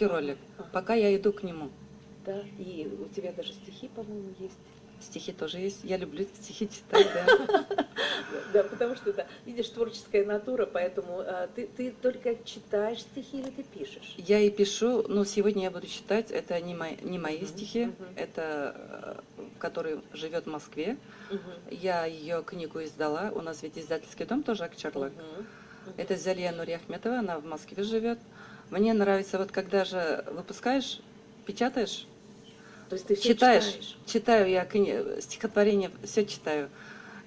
ролик, Ага. пока я иду к нему. Да, и у тебя даже стихи, по-моему, есть. Стихи тоже есть. Я люблю стихи читать, да. Да, потому что, да, видишь, творческая натура, поэтому ты только читаешь стихи или ты пишешь? Я и пишу, но сегодня я буду читать, это не мои Мгм, стихи, мгм. это который живет в Москве. Мгм, Я ее книгу издала, у нас ведь издательский дом тоже Акчарлак. мгм, мгм. Это Залия Нуриахметова, она в Москве живет. Мне нравится, вот когда же выпускаешь, печатаешь, То есть ты все читаешь, читаешь? читаю я стихотворение, все читаю.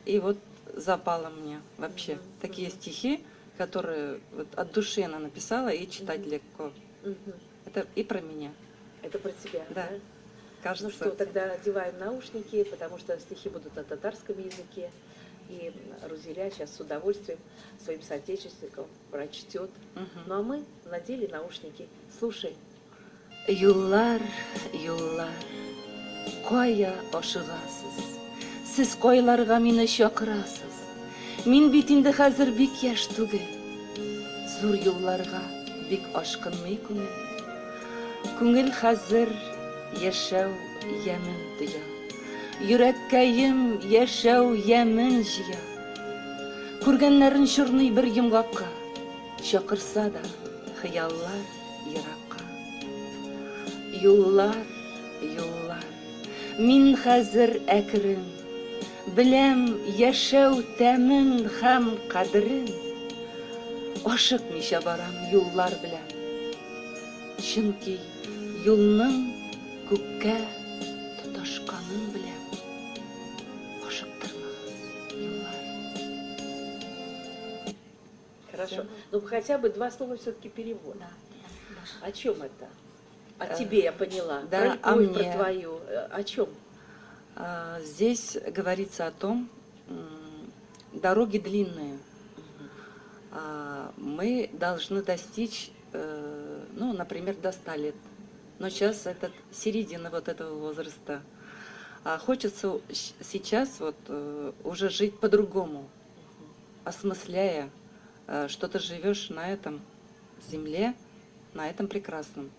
И вот запало мне вообще Мгм, такие мгм, стихи, которые вот от души она написала, и читать мгм, легко. мгм. Это и про меня, Это про тебя, да, да? Ну кажется. что, тогда одеваем наушники, потому что стихи будут на татарском языке. И Рузеля сейчас с удовольствием своим соотечественникам прочтет. Мгм. Ну а мы надели наушники. Слушай. Юллар, юллар, кая ашыгасыз. Сіз койларға мені шақырасыз. Мин бит инде хәзер бик яшь түгел. Зур юлларга бик ашкынмый күңел. Күңел хәзер яшәү ямен тоя. Йөрәккәем яшәү ямен җыя. Күргәннәрен чорный бер йомгакка. Чакырса да хыяллар еракка. Юллар, юллар, мин хәзер әкрен. Беләм яшәү тәмен һәм кадерен. Ашыкмыйча барам юллар белән. Чөнки юлның күккә тоташканын беләм. Ашыктырмагыз, юллар. Хорошо. Ну хотя бы два слова все-таки перевод. Да, да, О чем это? О тебе я поняла. Да, Про о любовь, про мне. твою. О чем? Здесь говорится о том, дороги длинные. Мы должны достичь, ну, например, до 100 лет. Но сейчас это середина вот этого возраста. Хочется сейчас вот уже жить по-другому, осмысляя, что ты живешь на этом земле, на этом прекрасном.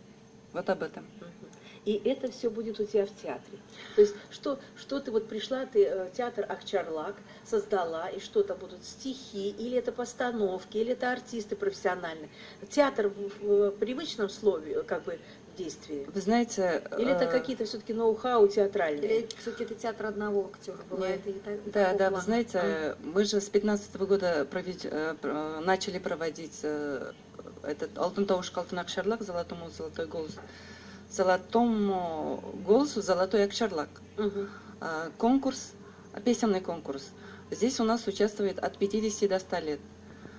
Вот об этом. И это все будет у тебя в театре. То есть, что ты вот пришла, ты театр Акчарлак создала, и что-то будут стихи, или это постановки, или это артисты профессиональные. Театр в привычном слове, как бы, в действии. Вы знаете... Или это какие-то все-таки ноу-хау театральные? Или все-таки это театр одного актера бывает? Нет. И так, Да, такого да, вы плана? знаете, мы же с 15-го года начали проводить этот «Алтын тауыш алтын Акчарлак», «Золотому золотой голос». «Золотому голосу золотой Акчарлак». Мгм. Конкурс, песенный конкурс. Здесь у нас участвует от 50 до 100 лет.